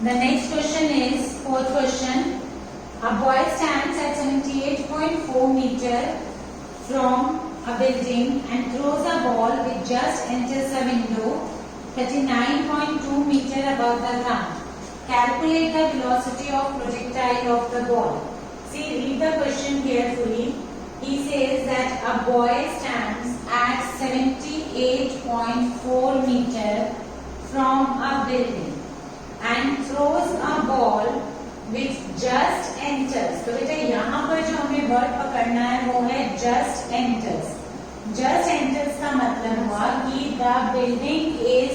The next question is fourth question. A boy stands at 78.4 meter from a building and throws a ball which just enters a window 39.2 meter above the ground. Calculate the velocity of projectile of the ball. See, read the question carefully. He says that a boy stands at 78.4 meter from a building and throws a ball which just enters. तो बेटा यहाँ पर जो हमें word पकड़ना है वो है just enters. Just enters का मतलब हुआ कि the building is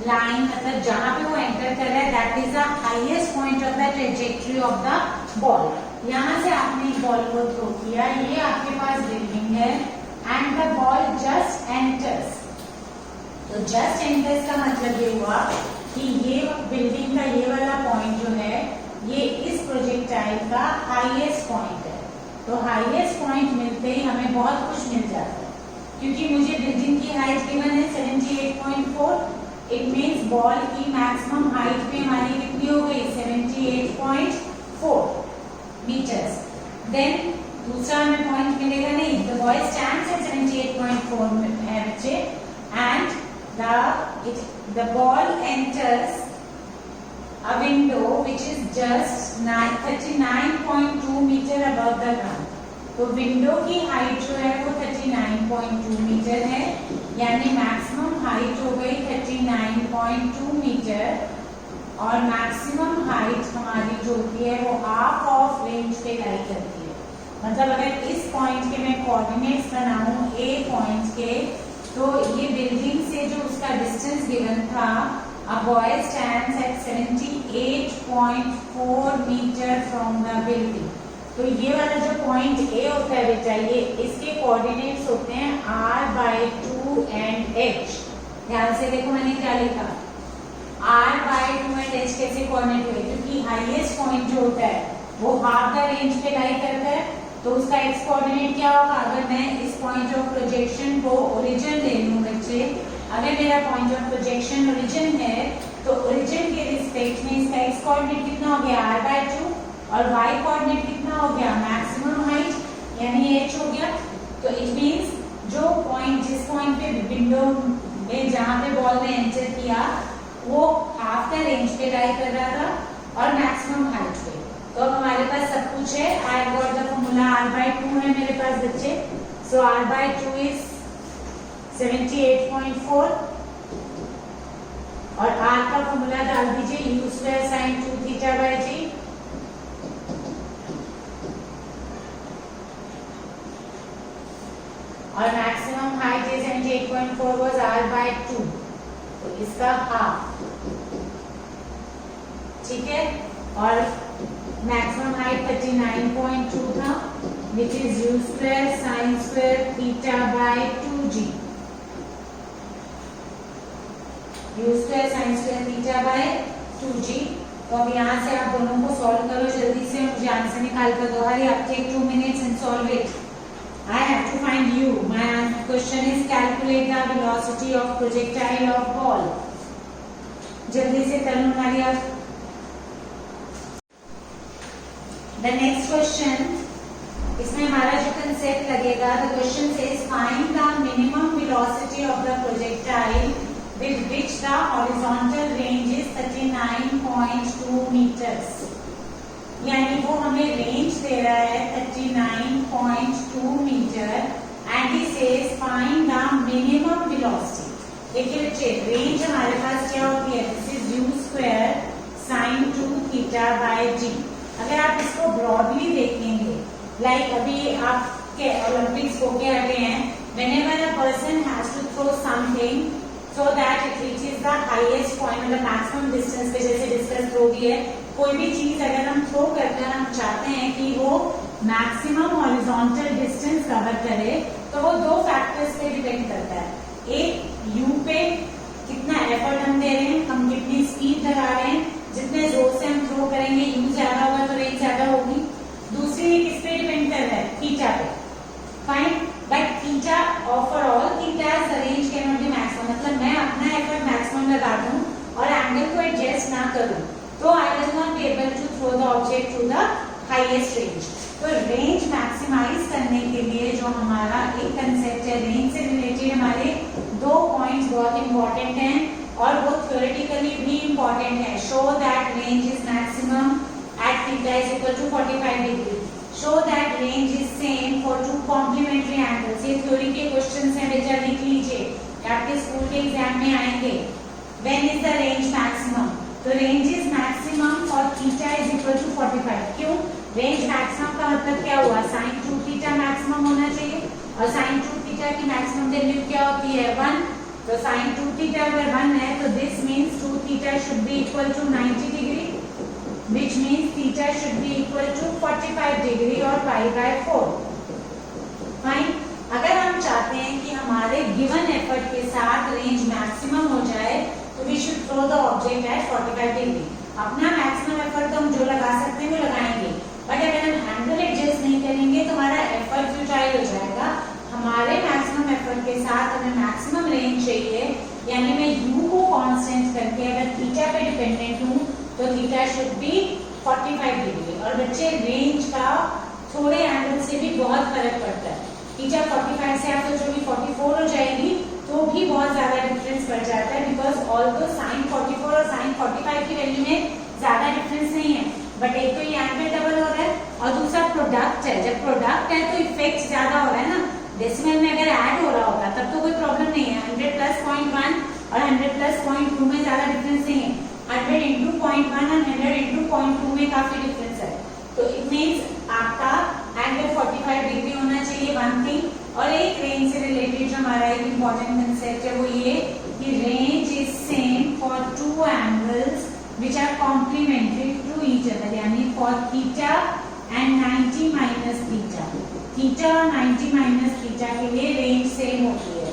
lying, मतलब जहाँ पे वो एंटर कर रहा है that is the highest point of the trajectory of the ball. यहाँ से आपने बॉल को थ्रो किया, ये आपके पास बिल्डिंग है and the ball just enters. तो just enters का मतलब ये हुआ कि ये बिल्डिंग का ये वाला पॉइंट जो है ये इस प्रोजेक्टाइल का हाईएस्ट पॉइंट है. तो हाईएस्ट पॉइंट मिलते ही हमें बहुत कुछ मिल जाता है क्योंकि मुझे बिल्डिंग की हाइट गिवन है 78.4. इट मींस बॉल की मैक्सिमम हाइट पे हमारी कितनी हो गई 78.4 मीटर्स. देन दूसरा हमें पॉइंट मिलेगा नहीं. द बॉय स्टैंड्स एट 78.4 है बच्चे and the ball enters a window which is just 39.2 meter above the ground. तो विंडो की हाइट जो है वो 39.2 मीटर है, यानी मैक्सिमम हाइट हो गई 39.2 मीटर और मैक्सिमम हाइट हमारी जो होती है वो हाफ ऑफ रेंज पे लाई करती है. मतलब अगर इस पॉइंट के मैं कोऑर्डिनेट्स बनाऊं ए पॉइंट के, तो ये बिल्डिंग से जो उसका डिस्टेंस गिवन था a boy stands at 78.4 meter from the building. तो ये वाला जो पॉइंट ए होता है बेटा, ये इसके कोऑर्डिनेट्स होते हैं r/2 and h. ध्यान से देखो मैंने क्या लिखा, r/2 and h कैसे कोऑर्डिनेट हुए, क्योंकि हाईएस्ट पॉइंट जो होता है वो हाफ द रेंज पे लाई करता है. तो उसका एक्स कोऑर्डिनेट क्या होगा, अगर मैं इस पॉइंट ऑफ प्रोजेक्शन को ओरिजिन ले लूं बच्चे, अगर मेरा पॉइंट ऑफ प्रोजेक्शन ओरिजिन है तो ओरिजिन के रिस्पेक्ट में इसका एक्स कोऑर्डिनेट कितना हो गया r/2 और y कोऑर्डिनेट कितना हो गया मैक्सिमम हाइट यानी h हो गया. तो इट मींस जो पॉइंट जिस पॉइंट पे विंडो में जहां पे बॉल ने एंटर किया वो हाफ द रेंज पे लाई कर रहा था और मैक्सिमम हाइट पे. तो अब हमारे पास सब कुछ है. I got the formula r/2 है मेरे पास बच्चे. सो r/2 इज 78.4 और r का फॉर्मूला डाल दीजिए u² sin 2θ/g. और maximum height is 78.4 was r/2, तो इसका हाफ. ठीक है. और मैक्सिमम हाइट 39.2 था which is u² sin θ/2g. u² sin θ/2g. तो अब यहाँ से आप दोनों को सॉल्व करो जल्दी से, मुझे आंसर निकाल कर दो. हरी आप take 2 minutes and solve it. I have to find u. My question is calculate the velocity of projectile of ball. जल्दी से कर लो मारिया. The next question, इसमें हमारा जो कंसेप्ट लगेगा, the question says find the minimum velocity of the projectile with which the horizontal range is 39.2 meters. यानी वो हमें रेंज दे रहा है 39.2 metre and he says find the minimum velocity. देखिए बच्चे रेंज हमारे पास क्या होती है, this is u² sin 2θ/g. अगर आप इसको ब्रॉडली देखेंगे, लाइक अभी आपके ओलंपिक्स होके हटे हैं, whenever a person has to throw something so that it reaches the highest point, मतलब मैक्सिमम डिस्टेंस पे, जैसे डिस्कस थ्रो भी है, कोई भी चीज अगर हम थ्रो करते हैं, हम चाहते हैं कि वो मैक्सिमम हॉरिजॉन्टल डिस्टेंस कवर करे, तो वो दो फैक्टर्स पे डिपेंड करता है. एक u पे कितना एफर्ट हम दे रहे हैं, हम कितनी स्पीड लगा रहे हैं, जितने जोर से हम थ्रो करेंगे u ज्यादा होगा तो रेंज ज्यादा होगी. दूसरी किस पे डिपेंड कर रहा है, थीटा पे. Fine. But theta overall theta is the range can not be maximum. मतलब मैं अपना एफर्ट मैक्सिमम लगा दूं और एंगल को एडजस्ट ना करूं तो I was not able to throw the object to the highest range. तो रेंज मैक्सिमाइज करने के लिए जो हमारा एक कंसेप्ट है, रेंज से रिलेटेड हमारे 2 पॉइंट्स बहुत इंपॉर्टेंट हैं और वो थ्योरेटिकली भी इंपॉर्टेंट है. Show that range is maximum at theta is equal to 45 degree. Show that range is same for 2 complementary angles. ये थ्योरी के क्वेश्चंस हैं, बेटा लिख लीजिए, आपके स्कूल के एग्जाम में आएंगे. When is the range maximum? तो range is maximum for theta is equal to 45. क्यों? रेंज मैक्सिमम का मतलब क्या हुआ? sin 2 थीटा मैक्सिमम होना चाहिए और sin 2 थीटा की मैक्सिमम वैल्यू क्या होती है? 1. तो sin 2 थीटा अगर 1 है तो this means 2 theta should be equal to 90 degree, which means theta should be equal to 45 degree और पाई बाय 4. फाइन. अगर हम चाहते हैं कि हमारे गिवन एफर्ट के साथ रेंज मैक्सिमम हो जाए तो we should throw the object at 45 degree. अपना मैक्सिमम एफर्ट तो हम जो लगा सकते हैं वो लगाएंगे, बट अगर हम एंगल एडजस्ट नहीं करेंगे तो हमारा एफर्ट फ्यूटाइल हो जाएगा. हमारे मैक्सिमम एफर्ट के साथ हमें मैक्सिमम रेंज चाहिए, यानी मैं u को कांस्टेंट करके अगर थीटा पे डिपेंडेंट हूँ तो थीटा शुड बी 45 डिग्री. और बच्चे रेंज का थोड़े एंगल से भी बहुत फर्क पड़ता है. थीटा 45 से आप सोचो कि 44 हो जाएगी तो भी बहुत ज्यादा डिफरेंस पड़ जाता है, बिकॉज ऑल्दो sin 44 और sin 45 की वैल्यू में ज्यादा डिफरेंस नहीं है, बट एक तो ये एंगल डबल हो रहा है और दूसरा प्रोडक्ट है. जब प्रोडक्ट है तो इफेक्ट ज्यादा हो रहा है ना. डेसिमल में अगर ऐड हो रहा होगा तब तो कोई प्रॉब्लम नहीं है. 100 प्लस 0.1 और 100 प्लस 0.2 में ज्यादा डिफरेंस नहीं है. 100 इंटू 0.1 और 100 इंटू 0.2 में काफी डिफरेंस है. तो इट मीन्स आपका एंगल 45 डिग्री होना चाहिए, वन थिंग. और एक रेंज से रिलेटेड जो हमारा एक इम्पोर्टेंट कंसेप्ट है वो ये कि range is same for 2 angles which are complementary to each other, यानी for theta and 90 minus theta. theta और 90 minus theta के लिए रेंज सेम होती है,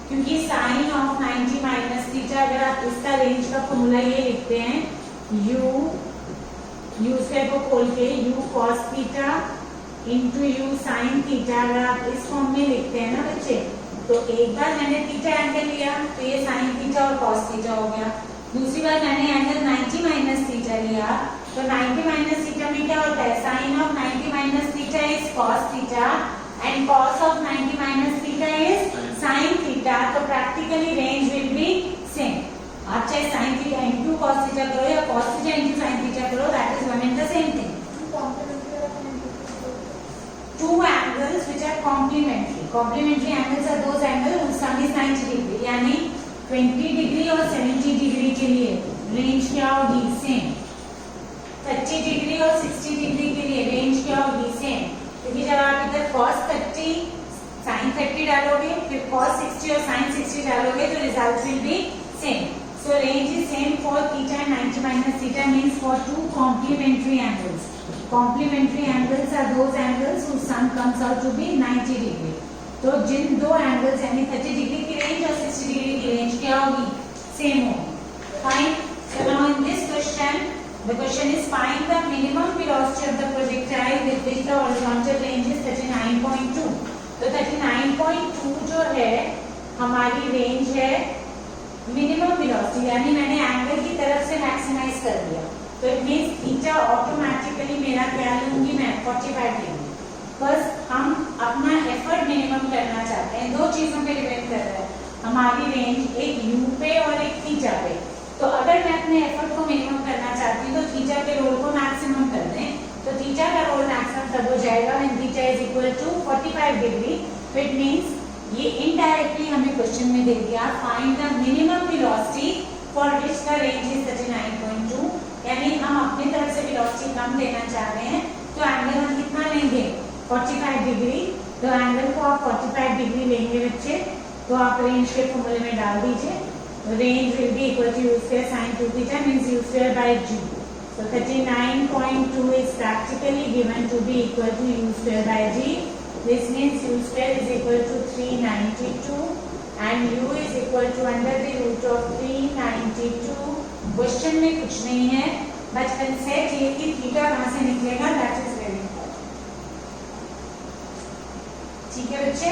क्योंकि sin of 90 minus theta अगर आप इसका रेंज का फॉर्मूला ये लिखते हैं u स्क्वायर को खोल के u cos theta into u sin theta, अगर आप इस फॉर्म में लिखते हैं ना बच्चे, तो एक बार मैंने थीटा एंगल लिया तो ये sin theta और cos theta हो गया. दूसरी बार मैंने एंगल 90 माइनस थीटा लिया तो 90 माइनस थीटा में क्या होता है? Sine of 90 minus theta is cos theta and cos of 90 minus theta is sine theta. तो practically range will be same. आप चाहे sine theta into cos theta करो या cos theta into sine theta करो, that is one and the same thing. 2 angles which are complementary. Complementary angles are those angles whose sum is 90 degree. यानी 20 degree और 70 degree के लिए range क्या होगी? Same. 30 degree और 60 डिग्री के लिए रेंज क्या होगी? सेम. क्योंकि जब आप इधर cos 30 sin 30 डालोगे, फिर cos 60 और sin 60 डालोगे तो result will be same. So range is same for theta and 90 minus theta means for 2 complementary angles. Complementary angles are those angles whose sum comes out to be 90 degree. तो जिन 2 angles यानी 30 degree की range और 60 degree की range क्या होगी? Same होगी. Fine. So now in this question the question is find the minimum velocity of the projectile with which the horizontal range is 39.2. तो 39.2 जो है हमारी रेंज है मिनिमम वेलोसिटी, यानी मैंने एंगल की तरफ से मैक्सिमाइज कर दिया. तो इट मींस थीटा ऑटोमेटिकली मेरा क्या लूंगी मैं? 45 डिग्री. बस हम अपना एफर्ट मिनिमम करना चाहते हैं. 2 चीजों पे डिपेंड कर रहा है हमारी रेंज, एक u पे और एक थीटा पे. तो अगर मैं अपने एफर्ट को मिनिमम करना चाहती हूँ तो थीटा के रोल को मैक्सिमम कर दें. तो थीटा का रोल मैक्सिमम तब हो जाएगा when theta is equal to 45 degree. तो इट मींस ये इनडायरेक्टली हमें क्वेश्चन में दे दिया find the minimum velocity for which the range is 39.2. यानी हम अपनी तरफ से वेलोसिटी कम देना चाह रहे हैं तो एंगल हम कितना लेंगे? 45 डिग्री. तो एंगल को आप 45 डिग्री लेंगे बच्चे, तो आप रेंज के फॉर्मूले में डाल दीजिए. Range will be equal to u square sin 2 theta means u square by g. So 39.2 is practically given to be equal to u square by g. This means u square is equal to 392 and u is equal to under the root of 392. Question में कुछ नहीं है, but concept ये कि theta कहाँ से निकलेगा, that is very important. ठीक है बच्चे.